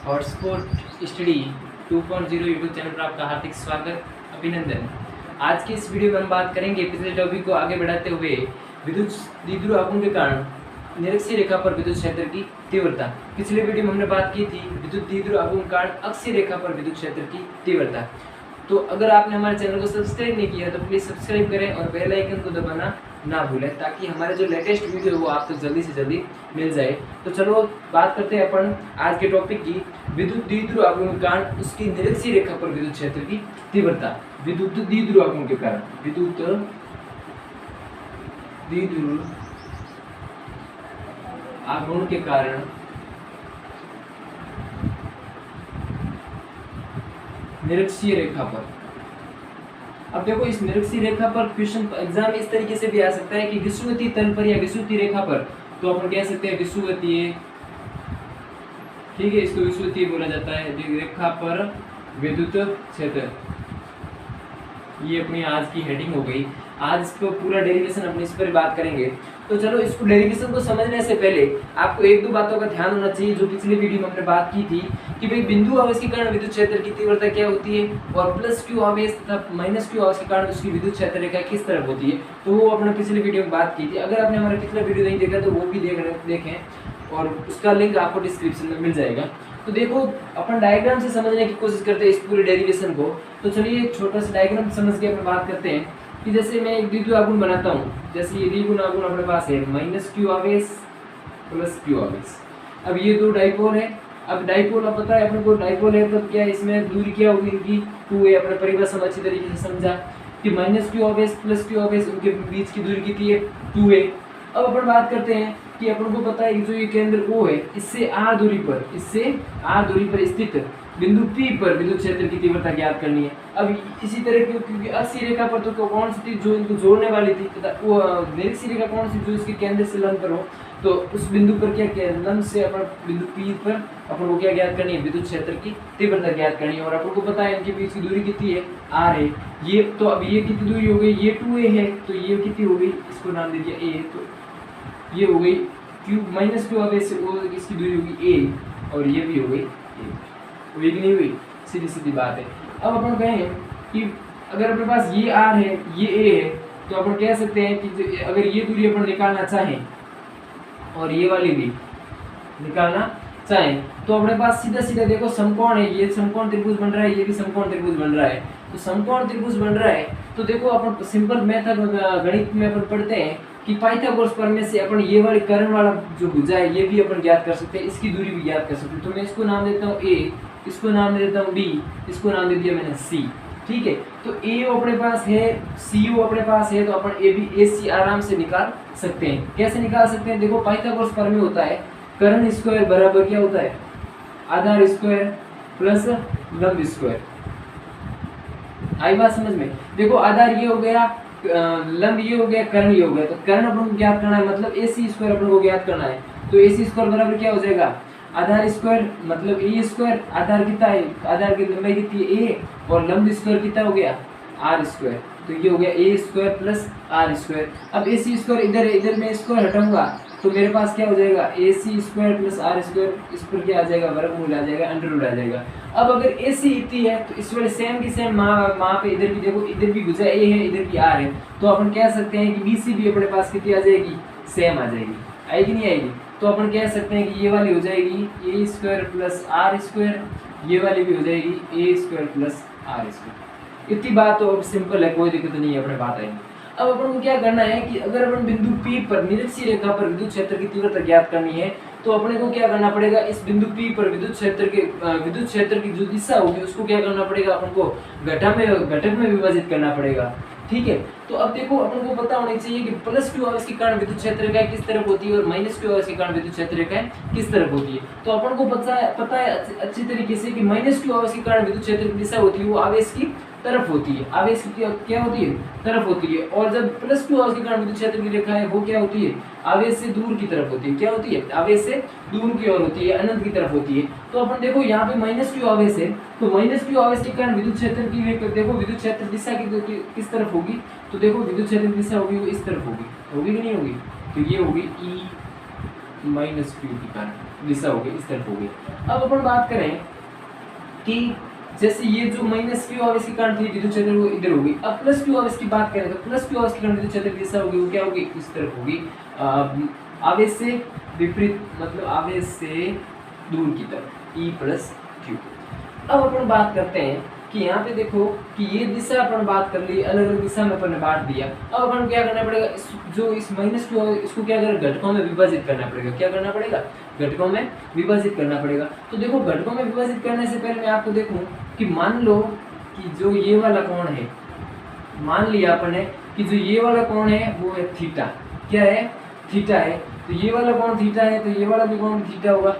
Hotspot study 2.0 YouTube channel पर आपका हार्दिक स्वागत, अभिनंदन। आज की इस वीडियो में हम बात करेंगे पिछले टॉपिक को आगे बढ़ाते हुए विद्युत द्विध्रुव आघूर्ण के कारण निरक्षीय रेखा पर विद्युत क्षेत्र की तीव्रता। पिछले वीडियो में हमने बात की थी विद्युत द्विध्रुव आघूर्ण के कारण अक्षीय रेखा पर विद्युत क्षेत्र की तीव्रता। तो अगर आपने हमारे चैनल को सब्सक्राइब नहीं किया तो प्लीज़ सब्सक्राइब करें और बेल आइकन को दबाना ना भूलें ताकि हमारे जो लेटेस्ट वीडियो है वो आपको जल्दी से जल्दी मिल जाए। तो चलो बात करते हैं अपन आज के टॉपिक की, विद्युत द्विध्रुव आघूर्ण के कारण उसकी निरक्षीय रेखा पर विद्युत क्षेत्र की तीव्रता। विद्युत द्विध्रुव आघूर्ण के कारण विद्युत द्विध्रुव आघूर्ण के कारण निरक्षीय रेखा पर। अब देखो इस निरक्षीय रेखा पर क्वेश्चन एग्जाम में इस तरीके से भी आ सकता है कि विषुवतीय तल पर या विषुवतीय रेखा पर, तो अपन कह सकते हैं विषुवतीय, ठीक है, इसको विषुवतीय बोला जाता है रेखा पर विद्युत क्षेत्र। ये अपनी आज की हेडिंग हो गई। आज इसको पूरा डेरिवेशन अपने इस पर बात करेंगे। तो चलो इसको डेरिवेशन को समझने से पहले आपको एक दो बातों का ध्यान होना चाहिए जो पिछले वीडियो में हमने बात की थी कि भाई बिंदु आवेश के कारण विद्युत क्षेत्र की तीव्रता क्या होती है और प्लस क्यू आवेश तथा माइनस क्यू आवेश के कारण उसकी विद्युत क्षेत्र रेखा किस तरफ होती है। तो वो अपने पिछले वीडियो में बात की थी। अगर आपने हमारा पिछला वीडियो नहीं देखा तो वो भी देखें और उसका लिंक आपको डिस्क्रिप्शन में मिल जाएगा। तो देखो अपन डायग्राम से समझने की कोशिश करते हैं इस पूरे डेरिवेशन को। तो चलिए एक छोटा सा डायग्राम समझ के अपन बात करते हैं कि जैसे मैं एक द्विध्रुव आघूर्ण बनाता हूँ। जैसे ये द्विध्रुव आघूर्ण अपने पास है माइनस क्यू आवेश प्लस क्यू आवेश। अब ये दो डाइपोल है। अब डाइपोल अब पता है अपन को डाइपोल है तो क्या इसमें दूरी क्या होगी इनकी 2a। अपने परिभाषा में अच्छी तरीके से समझा कि माइनस क्यू आवेश प्लस क्यू आवेश उनके बीच की दूरी कितनी है 2a। अब अपन बात करते हैं कि अपन को पता है कि जो ये केंद्र O है इससे r दूरी पर स्थित बिंदु P पर विद्युत क्षेत्र की तीव्रता ज्ञात करनी है। अब इसी तरह क्योंकि अक्षीय रेखा पर तो कौन सी थी जो इनको जोड़ने वाली थी तथा वो निरक्षीय रेखा कौन सी जो इसके केंद्र से लंब पर हो, तो उस बिंदु पर क्या लंब से अपन बिंदु P पर अपन को क्या ज्ञात करनी है विद्युत क्षेत्र की तीव्रता ज्ञात करनी है। और अपन को पता है इनके बीच की दूरी कितनी है r है। ये तो अब ये कितनी दूरी हो गई, ये 2a है तो ये कितनी हो गई, इसको नाम दे दिया a। तो ये हो गई क्यू माइनस क्यू आवेश से वो इसकी दूरी होगी a और ये भी हो गई a। हुई कि नहीं हुई, सीधी सीधी बात है। अब अपन कहें कि अगर अपने पास ये r है ये a है तो अपन कह सकते हैं कि अगर ये दूरी अपन निकालना चाहें और ये वाली भी निकालना चाहें तो अपने पास सीधा सीधा देखो समकोण है, ये समकोण त्रिभुज बन रहा है, ये भी समकोण त्रिभुज बन रहा है। तो समकोण त्रिभुज बन रहा है तो देखो अपन सिंपल मेथड गणित में अपन पढ़ते हैं कि पाइथागोरस प्रमेय से अपन ये वाली कर्ण वाला जो भुजा है ये भी अपन ज्ञात कर सकते हैं, इसकी दूरी भी ज्ञात कर सकते हैं। तो मैं इसको नाम देता हूँ a, इसको नाम दे देता हूँ b, इसको नाम दे दिया मैंने c। ठीक है, तो a अपने पास है, co अपने पास है, तो अपन a b a c आराम से निकाल सकते हैं। कैसे निकाल सकते हैं, देखो पाइथागोरस प्रमेय होता है कर्ण स्क्वायर बराबर क्या होता है आधार स्क्वायर प्लस लंब स्क्वायर। आई बात समझ में। देखो आधार ये हो गया, लंब ये हो गया, कर्ण ये हो गया। तो कर्ण अपन को ज्ञात करना है मतलब ac स्क्वायर अपन को ज्ञात करना है। तो ac स्क्वायर बराबर क्या हो जाएगा आधार स्क्वायर मतलब a स्क्वायर। आधार कितना है, आधार की लंबाई कितनी है a और लंब स्क्वायर कितना हो गया r स्क्वायर। तो ये हो गया a square plus r square. अब ac स्क्वायर इधर है, इधर मैं स्क्वायर हटाऊंगा तो मेरे पास क्या हो जाएगा ac square plus r square, इस पर क्या आ जाएगा वर्गमूल आ जाएगा, अंडर रूट आ जाएगा। अब अगर ac इतनी है तो इस वाले सेम की सेम वहाँ पे इधर भी देखो, इधर भी भुजा a है इधर भी r है, तो अपन कह सकते हैं कि bc भी अपने पास कितनी आ जाएगी सेम आ जाएगी। आएगी नहीं आएगी, तो अपन कह सकते हैं कि ये वाली हो जाएगी a square plus r square, ये वाली भी हो जाएगी a square plus r square. इतनी बात तो अब सिंपल है, कोई दिक्कत नहीं है, अपने बात आएगी। अब अपन को क्या करना है कि अगर अपन बिंदु P पर निरक्षीय रेखा पर विद्युत क्षेत्र की तीव्रता ज्ञात करनी है तो अपने को क्या करना पड़ेगा, इस बिंदु P पर विद्युत क्षेत्र की जो दिशा होगी उसको क्या करना पड़ेगा, अपन को घटक में विभाजित करना पड़ेगा। ठीक है, तो अब देखो अपन को पता होना चाहिए कि प्लस क्यू आवेश के कारण विद्युत क्षेत्र रेखा किस तरफ होती है और माइनस क्यू आवेश के कारण विद्युत क्षेत्र रेखा किस तरफ होती है। तो अपन को पता है अच्छी तरीके से कि माइनस क्यू आवेश के कारण विद्युत क्षेत्र की दिशा होती है वो आवेश की तरफ होती है, आवेश की क्या होती है तरफ होती है। और जब प्लस क्यू आवेश के कारण विद्युत क्षेत्र की रेखा है वो क्या होती है आवेश से दूर की तरफ होती है। क्या होती है आवेश से दूर की ओर होती है, अनंत की तरफ होती है। तो अपन देखो यहाँ पे माइनस क्यू आवेश है तो माइनस क्यू आवेश के कारण विद्युत क्षेत्र की देखो विद्युत क्षेत्र दिशा की किस तरफ होगी, तो देखो विद्युत क्षेत्र की दिशा होगी वो इस तरफ होगी कि नहीं होगी, तो ये होगी E माइनस क्यू के कारण दिशा हो गई इस तरफ हो गई। अब अपन बात करें कि जैसे ये जो माइनस क्यू आवेश के कारण थी विद्युत क्षेत्र वो इधर होगी। अब प्लस क्यू आवेश की बात करें तो प्लस क्यू आवेश के कारण विद्युत क्षेत्र की दिशा होगी वो क्या होगी, इस तरफ होगी, आवेश से विपरीत, मतलब आवेश से दूर की तरफ, ई प्लस क्यू। अब अपन बात करते हैं कि यहाँ पे देखो कि ये दिशा अपन बात कर ली, अलग अलग दिशा में अपन ने बांट दिया। अब अपन क्या करना पड़ेगा, जो इस माइनस क्यू इसको क्या करें, घटकों में विभाजित करना पड़ेगा। क्या करना पड़ेगा, घटकों में विभाजित करना पड़ेगा। तो देखो घटकों में विभाजित करने से पहले मैं आपको देखूं कि मान लो कि जो ये वाला कोण है, मान लिया अपन ने कि जो ये वाला कोण है वो है थीटा। क्या है, थीटा है। तो ये वाला कोण थीटा है तो ये वाला भी कोण थीटा होगा।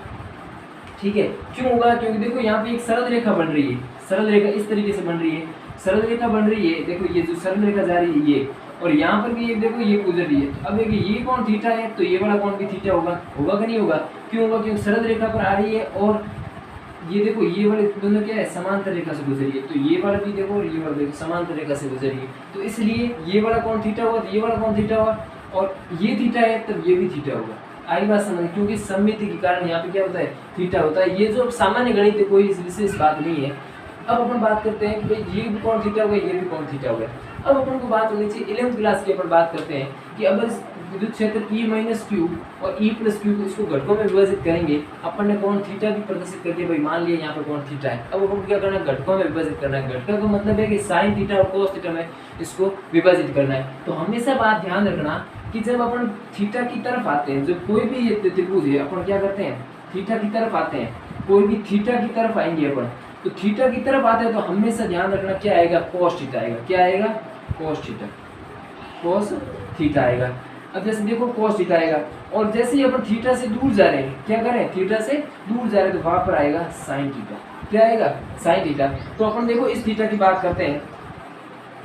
ठीक है, क्यों होगा, क्योंकि देखो यहाँ पे एक सरल रेखा बन रही है, सरल रेखा इस तरीके से बन रही है, सरल रेखा बन रही है। देखो ये जो सरल रेखा जा रही है ये, और यहाँ पर भी ये देखो ये गुजर रही है। अब देखिए ये कोण थीटा है तो ये वाला कोण भी थीटा होगा, होगा कि नहीं होगा, क्यों होगा, क्योंकि सरल रेखा पर आ रही है और ये देखो ये वाले दोनों क्या है, समांतर रेखा से गुजरी है। तो ये वाला भी देखो और ये वाला देखो समांतर रेखा से गुजरी है, तो इसलिए ये वाला कोण थीटा हुआ तो ये वाला कोण थीटा हुआ, और ये थीटा है तब ये भी थीटा होगा। आई बात समझ, क्योंकि सममिति के कारण यहाँ पे क्या होता है, थीटा होता है। ये जो सामान्य गणित है, कोई विशेष बात नहीं है। अब अपन बात करते हैं कि भाई ये भी कोण थीटा हो गया, ये भी कोण थीटा हो गया। अब अपन को बात होनी चाहिए 11वीं क्लास की, अपन बात करते हैं कि अब विद्युत क्षेत्र E माइनस क्यू और E प्लस क्यू को इसको घटकों में विभाजित करेंगे। अपन ने कोण थीटा भी प्रदर्शित कर दिया, भाई मान लिया यहाँ पर कोण थीटा है। अब अपन क्या करना है, घटकों में विभाजित करना है। घटकों का मतलब है कि साइन थीटा और कोस थीटा में इसको विभाजित करना है। तो हमेशा बात ध्यान रखना कि जब अपन थीटा की तरफ आते हैं, जब कोई भी ये त्रिभुज है, अपन क्या करते हैं, थीटा की तरफ आते हैं, कोई भी थीटा की तरफ आएंगे अपन, तो थीटा की तरफ आते हैं तो हमेशा ध्यान रखना क्या आएगा, कोस थीटा आएगा। क्या आएगा, कोस थीटा, कोस थीटा आएगा। अब जैसे देखो कोस थीटा आएगा, और जैसे ही अपन थीटा से दूर जा रहे हैं, क्या करें, थीटा से दूर जा रहे हैं तो वहां पर आएगा साइन थीटा। क्या आएगा, साइन थीटा। तो अपन देखो इस थीटा की बात करते हैं,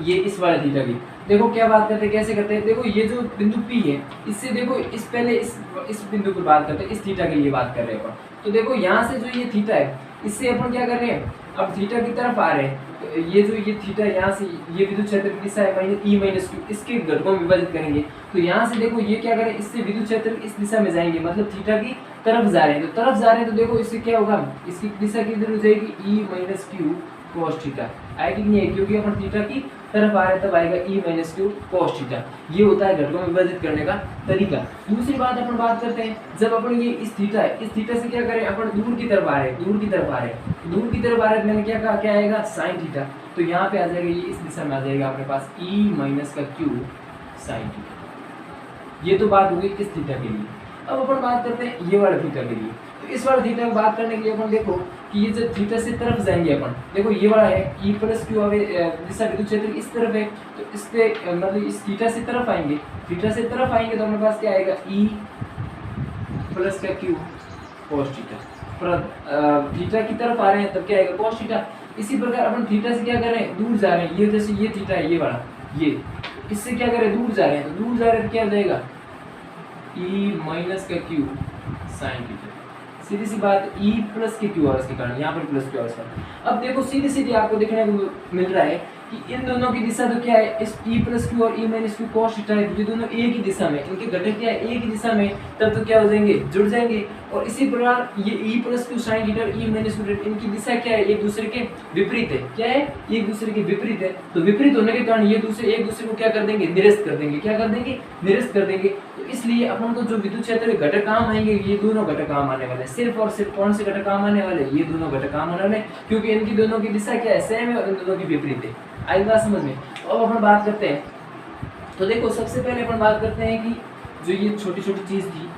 ये इस वाले थीटा की देखो क्या बात करते हैं, कैसे करते हैं। देखो ये जो बिंदु P है, इससे देखो इस पहले इस बिंदु पर बात करते हैं, इस थीटा के लिए बात कर रहे हैं अपन। तो देखो यहाँ से जो ये थीटा है, इससे अपन क्या कर रहे हैं, अब थीटा की तरफ आ रहे हैं। तो ये जो ये थीटा यहाँ से ये विद्युत क्षेत्र की दिशा है E माइनस क्यू, इसके घटकों में विभाजित करेंगे। तो यहाँ से देखो ये क्या करें, इससे विद्युत क्षेत्र इस दिशा में जाएंगे, मतलब थीटा की तरफ जा रहे हैं। तो तरफ जा रहे हैं तो देखो इससे क्या होगा, इसकी दिशा किधर हो जाएगी, E minus Q cos theta आएगी, नहीं है, क्योंकि अपन थीटा की तरफ आ रहे हैं तब आएगा E minus Q cos theta. ये होता है घटकों में विभाजित करने का तरीका। दूसरी बात अपन बात करते हैं, जब अपन ये इस थीटा है, इस थीटा से क्या करें, अपन दूर की तरफ आ रहे हैं, दूर की तरफ आ रहे हैं, दूर की तरफ आ रहे हैं, मैंने क्या कहा, क्या आएगा, साइन थीटा। तो यहाँ पे आ जाएगा, ये इस दिशा में आ जाएगा अपने पास E माइनस का क्यू साइन थीटा। ये तो बात होगी इस थीटा के लिए। अब अपन बात करते हैं ये वाले थीटा के लिए। तो इस वाले थीटा की बात करने के लिए अपन देखो कि ये जब थीटा से तरफ जाएंगे अपन, देखो ये वाला है E प्लस क्यू दिशा विद्युत क्षेत्र इस तरफ है, तो इस पे मतलब इस थीटा से तरफ आएंगे, थीटा से तरफ आएंगे तो हमारे पास क्या आएगा, E प्लस का क्यू कोस थीटा। थीटा की तरफ आ रहे हैं तब क्या आएगा, कोस थीटा। इसी प्रकार अपन थीटा से क्या कर रहे हैं, दूर जा रहे हैं, ये जैसे ये थीटा है, ये वाला ये, इससे क्या करें, दूर जा रहे हैं, तो दूर जा रहे हैं तो क्या हो जाएगा, E माइनस का क्यू साइन थीटा। सीधी सी बात, E प्लस के क्यू आवर्स के कारण, यहाँ पर प्लस क्यू आवर्स का। अब देखो सीधी सीधी आपको देखने को मिल रहा है कि इन दोनों की दिशा तो क्या है, इस E प्लस क्यू और E minus Q cos theta है, ये दोनों एक ही दिशा में, इनके घटक क्या है, एक ही दिशा में, तब तो क्या हो जाएंगे, जुड़ जाएंगे। और इसी प्रकार ये E plus Q sine theta और E माइनस क्यू, इनकी दिशा क्या है, एक दूसरे के विपरीत है। क्या है, एक दूसरे के विपरीत है। तो विपरीत होने के कारण ये दूसरे एक दूसरे को क्या कर देंगे, निरस्त कर देंगे। क्या कर देंगे, निरस्त कर देंगे। तो इसलिए अपन को जो विद्युत क्षेत्र के घटक काम आएंगे, ये दोनों घटक काम आने वाले, सिर्फ और सिर्फ कौन से घटक काम आने वाले, ये दोनों घटक काम आने वाले, क्योंकि इनकी दोनों की दिशा क्या है, सेम है और इन दोनों की विपरीत है। आई बात समझ में। अब अपन बात करते हैं, तो देखो सबसे पहले अपन बात करते हैं कि जो ये छोटी छोटी चीज थी,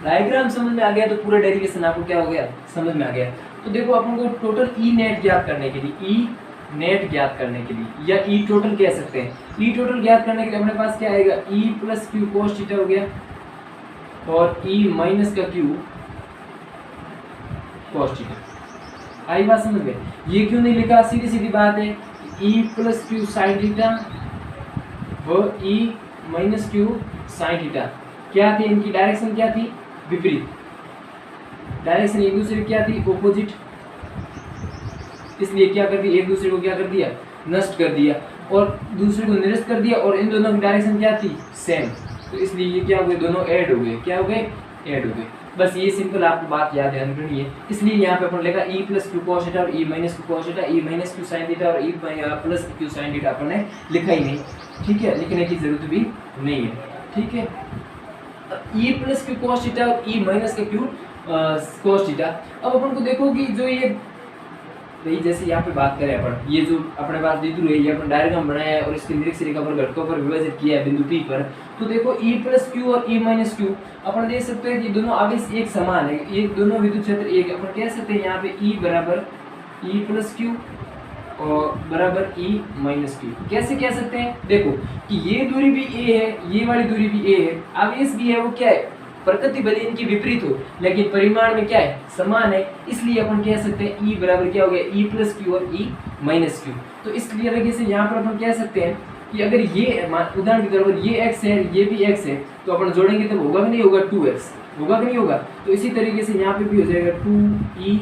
डायग्राम समझ में आ गया तो पूरा डेरिवेशन आपको क्या हो गया, समझ में आ गया। तो देखो अपन को टोटल ई नेट ज्ञात करने के लिए, ई नेट ज्ञात करने के लिए, या ई टोटल कह सकते हैं, ई टोटल ज्ञात करने के लिए अपने पास क्या आएगा, E plus Q cos theta हो गया और ई माइनस का क्यू कोस थीटा। आई बात समझ में। ये क्यों नहीं लिखा, सीधी सीधी बात है, E plus Q sine theta और E minus Q sine theta क्या थी, इनकी डायरेक्शन क्या थी, विपरीत डायरेक्शन, एक दूसरे की क्या थी, ऑपोजिट। इसलिए क्या कर दिया, एक दूसरे को क्या कर दिया, नष्ट कर दिया और दूसरे को निरस्त कर दिया, और इन दोनों की डायरेक्शन क्या थी, सेम। तो इसलिए ये क्या हो गए, दोनों ऐड हो गए, क्या हो गए, ऐड हो गए। बस ये सिंपल आपको बात याद ध्यान रखनी है। इसलिए यहाँ पे अपन लिखा e plus q cos theta और e minus q cos theta, e minus q sin theta और e plus q sin theta अपन ने लिखा ही नहीं, ठीक है, लिखने की जरूरत भी नहीं है, ठीक है। e plus q cos theta और e माइनस का क्यू cos थीटा। अब अपन को देखो कि जो ये भाई जैसे यहाँ पे बात करें अपन, ये जो अपने पास बिंदु है ये अपन डायग्राम बनाया है और इसके निरीक्षक रेखा पर घटकों पर विभाजित किया है बिंदु P पर। तो देखो e प्लस क्यू और e माइनस क्यू अपन देख सकते हैं कि दोनों आवेश एक समान है, ये दोनों विद्युत क्षेत्र एक, अपन कह सकते हैं यहाँ पे e बराबर e प्लस क्यू और बराबर e माइनस क्यू। कैसे कह सकते हैं, देखो कि ये दूरी भी a है, ये वाली दूरी भी a है, आवेश भी है वो क्या है, प्रकृति भले इनकी विपरीत हो लेकिन परिमाण में क्या है, समान है, इसलिए अपन कह सकते हैं E बराबर क्या हो गया, E प्लस क्यू और E माइनस क्यू। तो इसलिए तरीके से यहाँ पर अपन कह सकते हैं कि अगर ये उदाहरण के तौर पर ये x है, ये भी x है, तो अपन जोड़ेंगे तब होगा कि नहीं होगा, 2x होगा कि नहीं होगा। तो इसी तरीके से यहाँ पे भी हो जाएगा 2e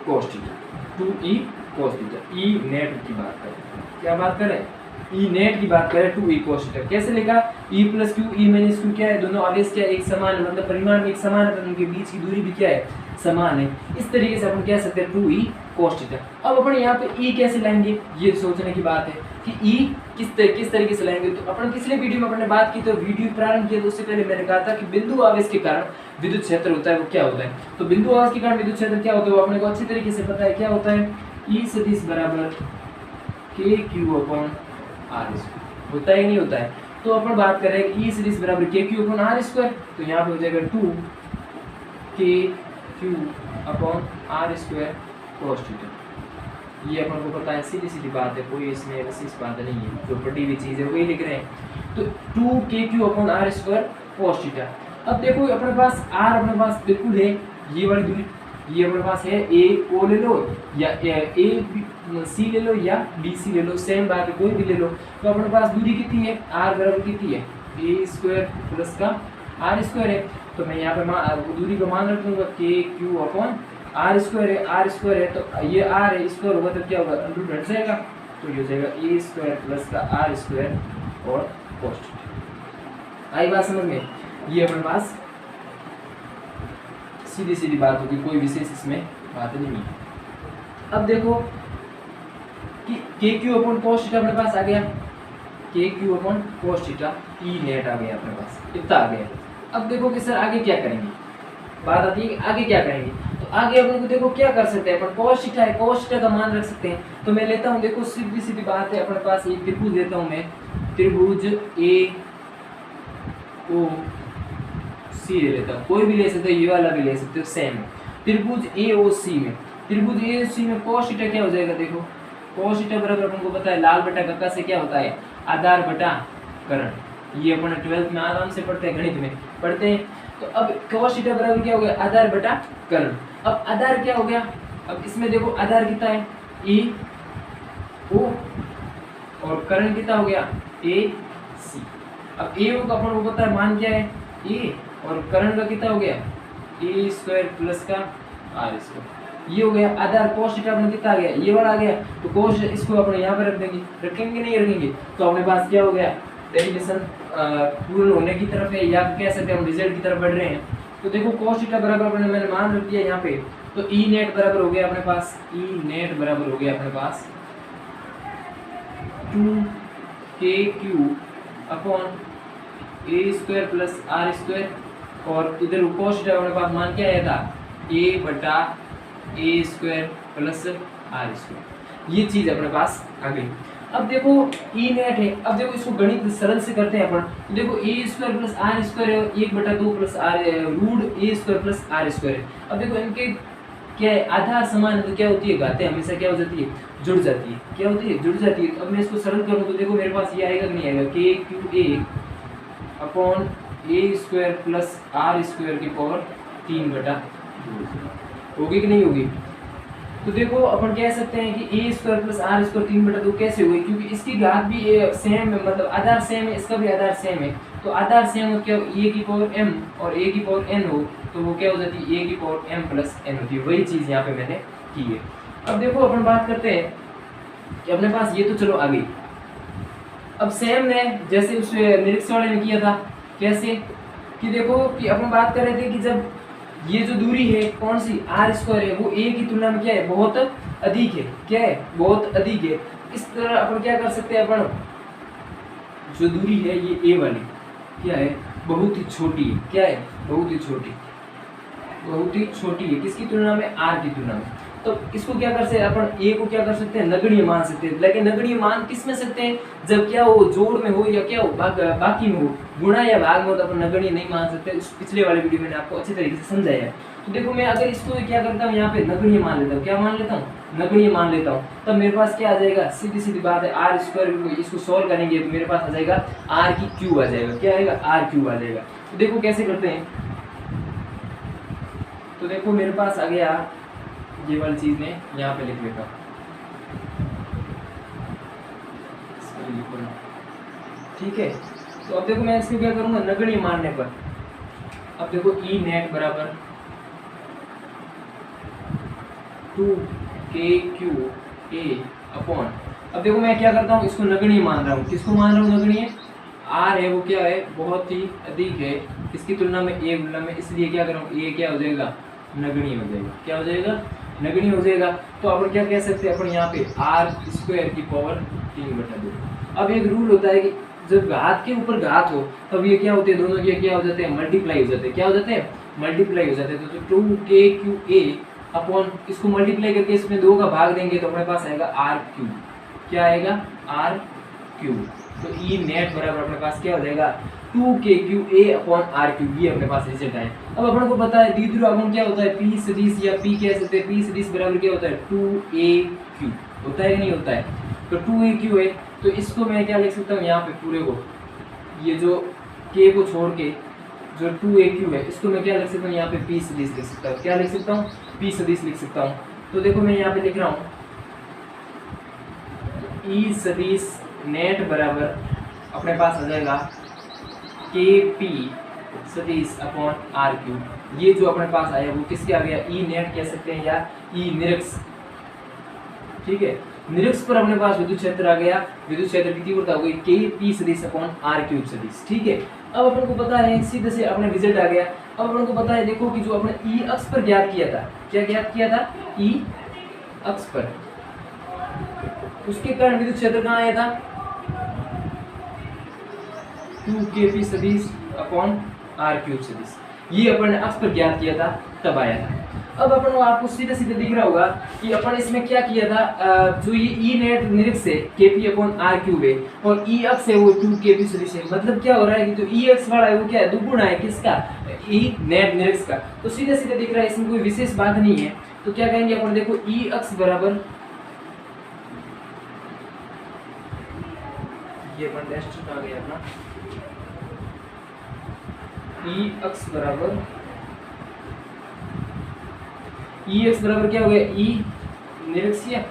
cos theta, 2e cos theta. E net की बात करें, क्या बात करें, ई नेट की बात करें 2e cos थीटा। कैसे लिखा, e plus Q e minus Q क्या है, दोनों आवेश क्या है, एक समान है, मतलब परिमाण में एक समान है, तो उनके बीच की दूरी भी क्या है, समान है। इस तरीके से अपन कह सकते हैं 2e cos थीटा। अब अपन यहाँ पे e कैसे लाएंगे, ये सोचने की बात है कि e किस तरीके से लाएंगे। तो अपन पिछले वीडियो में अपने बात की, तो वीडियो प्रारंभ किया तो उससे पहले मैंने कहा था कि बिंदु आवेश के कारण विद्युत क्षेत्र होता है वो क्या होता है। तो बिंदु आवेश के कारण विद्युत क्षेत्र क्या होता है वो अपने को अच्छी तरीके से पता है, क्या होता है, e सदिश बराबर k q upon r square, होता है नहीं होता है। तो अपन बात करें ई सदिश बराबर के क्यू अपॉन आर स्क्वायर, तो यहाँ पे हो जाएगा 2 k q upon r square cos theta. ये अपन को पता है, सीधी सीधी बात है, कोई इसमें विशेष बात नहीं है, जो पढ़ी हुई चीज़ है वही लिख रहे हैं। तो 2 k q upon r square cos theta. अब देखो अपने पास r अपने पास बिल्कुल है, ये वाली दूरी ये अपने पास है, a o ले लो या a c ले लो या b c ले लो, सेम बात है, कोई भी ले लो। तो अपने पास दूरी कितनी है, r बराबर कितनी है, a स्क्वायर प्लस का r स्क्वायर है। तो मैं यहाँ पे दूरी को मान रख दूंगा k q upon r square है, r स्क्वायर है तो ये r है, स्क्वायर होगा तो क्या होगा, अंडर हट जाएगा, तो ये हो जाएगा a स्क्वायर प्लस का r स्क्वायर और cos थीटा। आई बात समझ में, ये अपने पास सीधी सीधी बात होगी, कोई विशेष इसमें बात नहीं है। अब देखो कि के क्यू अपॉन cos थीटा अपने पास आ गया, के q upon cos theta E net आ गया अपने पास, इतना आ गया। अब देखो कि सर आगे क्या करेंगे, बात आती है कि आगे क्या करेंगे। तो आगे अपन को देखो क्या कर सकते हैं, अपन cos थीटा है, cos थीटा का मान रख सकते हैं। तो मैं लेता हूँ, देखो सीधी सीधी बात है, अपने पास एक त्रिभुज लेता हूँ मैं, त्रिभुज ए ओ सी ले लेता हूँ, कोई भी ले सकते हो, ये वाला भी ले सकते हो, सेम है। त्रिभुज ए ओ सी में, त्रिभुज ए ओ सी में cos थीटा क्या हो जाएगा, देखो cos थीटा बराबर अपन को पता है लाल बटा कक्का से क्या होता है, आधार बटा करण। ये अपन 12th में आराम से पढ़ते हैं, गणित में पढ़ते हैं। तो अब cos थीटा बराबर क्या हो गया, आधार बटा करण। अब आधार क्या हो गया, अब इसमें देखो आधार कितना है, ए ओ और करण कितना हो गया, ए सी। अब ए ओ का अपन को पता है मान क्या है, ए, और करण का कितना हो गया, ए स्क्वायर प्लस का आर स्क्वायर। ये हो गया आधार, cos थीटा अपने कितना आ गया, ये वाला आ गया। तो cos इसको अपने यहाँ पर रख देंगे, रखेंगे नहीं रखेंगे, तो अपने पास क्या हो गया, डेरिवेशन पूर्ण होने की तरफ है, या कह सकते हैं हम रिजल्ट की तरफ बढ़ रहे हैं। तो देखो cos थीटा बराबर अपने मैंने मान रख दिया यहाँ पे, तो ई नेट बराबर हो गया अपने पास, ई नेट बराबर हो गया अपने पास 2 k q upon a square plus r square, और इधर cos थीटा अपने पास मान क्या आया था, ए बटा ए स्क्वायर प्लस आर स्क्वायर। ये चीज़ अपने पास आ गई। अब देखो ई नेट है, अब देखो इसको गणित सरल से करते हैं अपन। तो देखो a square plus r square है, 1/2 plus r root a square plus r square है। अब देखो इनके क्या है, आधार समान है तो क्या होती है, घातें हमेशा क्या हो जाती है, जुड़ जाती है, क्या होती है, जुड़ जाती है। अब मैं इसको सरल करूँ तो देखो मेरे पास ये आएगा कि नहीं आएगा, k q a upon a square plus r square की पावर 3/2 होगी कि नहीं होगी। तो देखो अपन कह सकते हैं कि ए स्क्वायर प्लस आर स्क्वायर 3/2 कैसे हुई, क्योंकि इसकी घात भी सेम है, मतलब आधार सेम है, इसका भी आधार सेम है। तो आधार सेम हो क्या, ए की पावर m और ए की पावर n हो तो वो क्या हो जाती है, ए की पावर m प्लस n होती है। वही चीज़ यहाँ पे मैंने की है। अब देखो अपन बात करते हैं कि अपने पास ये तो चलो आ गई। अब सेम ने जैसे उस निरीक्षण वाले में किया था, कैसे कि देखो कि अपन बात कर रहे थे कि जब ये जो दूरी है कौन सी आर स्क्वायर है वो ए की तुलना में क्या है, बहुत अधिक है। क्या है, बहुत अधिक है। इस तरह अपन क्या कर सकते हैं, अपन जो दूरी है ये ए वाली क्या है, बहुत ही छोटी है। क्या है, बहुत ही छोटी, बहुत ही छोटी है किसकी तुलना में, आर की तुलना में। तो इसको क्या कर सकते हैं अपन, ए को क्या कर सकते हैं, नगण्य मान सकते हैं। लेकिन नगण्य मान किस में सकते हैं, जब क्या हो, जोड़ में हो या क्या हो, बाकी में हो, गुणा या भाग में हो, तो अपन नगण्य नहीं मान सकते। इस पिछले वाले वीडियो में मैंने आपको अच्छी तरीके से समझाया है। तो देखो मैं अगर इसको क्या करता हूँ, यहाँ पे नगण्य मान लेता हूँ। क्या मान लेता हूँ, नगण्य मान लेता हूँ। तब मेरे पास क्या आ जाएगा, सीधी सीधी बात है, आर स्क्वायर, इसको सॉल्व करेंगे तो मेरे पास आ जाएगा आर की क्यूब आ जाएगा। क्या आएगा, आर क्यूब आ जाएगा। तो देखो कैसे करते हैं, तो देखो मेरे पास आ गया ये वाली चीज में यहाँ पे लिख लेता हूँ, ठीक है। तो अब देखो मैं इसको क्या करूंगा, नगण्य मानने पर, अब देखो ई नेट बराबर 2kqa अपॉन, अब देखो मैं क्या करता हूँ, इसको नगण्य मान रहा हूँ। किसको मान रहा हूँ, नगण्य, आर है वो क्या है, बहुत ही अधिक है इसकी तुलना में, ए तुलना में, इसलिए क्या कर रहा हूँ, ए क्या हो जाएगा, नगण्य हो जाएगा। क्या हो जाएगा, नगण्य हो जाएगा। तो अपन क्या कह सकते हैं, अपन यहाँ पे आर स्क्वायर की पावर 3/2। अब एक रूल होता है कि जब घात के ऊपर घात हो तब ये क्या होते हैं, दोनों ये क्या हो जाते हैं, मल्टीप्लाई हो जाते हैं। क्या हो जाते हैं, मल्टीप्लाई हो जाते हैं। तो 2kqa अपॉन, इसको मल्टीप्लाई करके इसमें 2 का भाग देंगे तो अपने पास आएगा आर क्यूब। क्या आएगा, आर क्यूब। तो ई नेट बराबर अपने पास क्या हो जाएगा, 2kqa अपॉन आर क्यूब। ये अपने पास रिजल्ट आए। अब अपन को पता है द्विध्रुव आघूर्ण क्या होता है, पी सदिश या पी कह सकते हैं, पी सदिश बराबर क्या होता है, 2aq होता है कि नहीं होता है। तो 2aq है, तो इसको मैं क्या लिख सकता हूँ, यहाँ पे पूरे को, ये जो k को छोड़ के जो 2aq है इसको मैं क्या लिख सकता हूँ, यहाँ पे p सदिश लिख सकता हूँ। क्या लिख सकता हूँ, p सदिश लिख सकता हूँ। तो देखो मैं यहाँ पे लिख रहा हूँ e सदिश नेट बराबर अपने पास आ जाएगा kp सदिश अपॉन आर क्यूब। ये जो अपने पास आया वो किसके आ गया, ई नेट कह सकते हैं या ई निरक्ष। ठीक है, निरक्ष पर अपने पास विद्युत क्षेत्र आ गया, विद्युत क्षेत्र की तीव्रता हो गई kp सदिश अपॉन आर क्यूब सदिश। ठीक है, अब अपन को पता है सीधे से अपने रिजल्ट आ गया। अब अपन को पता है देखो कि जो अपने ई अक्ष पर ज्ञात किया था, क्या ज्ञात किया था, ई अक्ष पर, उसके कारण विद्युत क्षेत्र कहाँ आया था, 2kp सदिश अपॉन आर क्यूब सदिश। ये अपन ने अक्ष पर ज्ञात किया था तब आया था। अब अपन को आपको सीधे सीधे दिख रहा होगा कि अपन इसमें क्या किया था, जो ये ई नेट निरक्ष है kp अपॉन आर क्यूब है और ई अक्ष है वो 2kp सदिश है। मतलब क्या हो रहा है कि जो ई अक्ष वाला है वो क्या है, दुगुना है किसका, ई नेट निरक्ष का। तो सीधे सीधे दिख रहा है, इसमें कोई विशेष बात नहीं है। तो क्या कहेंगे अपन, देखो ई अक्ष बराबर, ये अपन टेस्ट आ गया अपना, ई अक्ष बराबर, ई अक्ष बराबर क्या हो गया, ई निरक्षीय।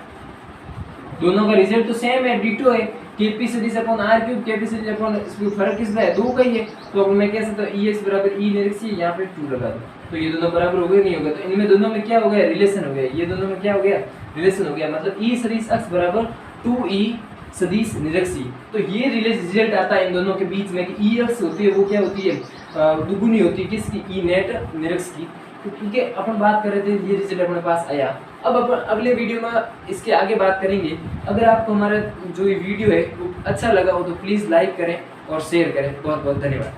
दोनों का रिजल्ट तो सेम है, डिटो है, kp सदिश अपॉन आर क्यूब, kp सदिश अपॉन, इसमें फर्क किसका है, 2 का ही है। तो अब मैं कह सकता हूँ ई अक्ष बराबर ई निरक्षीय, यहाँ पे 2 लगा दो तो ये दोनों बराबर हो गए, नहीं होगा। तो इनमें दोनों में क्या हो गया, रिलेशन हो गया। ये दोनों में क्या हो गया, रिलेशन हो गया। मतलब ई सदिश अक्ष बराबर 2e सदिश निरक्षी। तो ये रिजल्ट आता है इन दोनों के बीच में कि ई अक्ष होती है वो क्या होती है, दुगुनी होती है किसकी, ई नेट निरक्ष की। तो ठीक है, अपन बात कर रहे थे, ये रिजल्ट अपने पास आया। अब अपन अगले वीडियो में इसके आगे बात करेंगे। अगर आपको हमारा जो ये वीडियो है वो अच्छा लगा हो तो प्लीज़ लाइक करें और शेयर करें। बहुत बहुत धन्यवाद।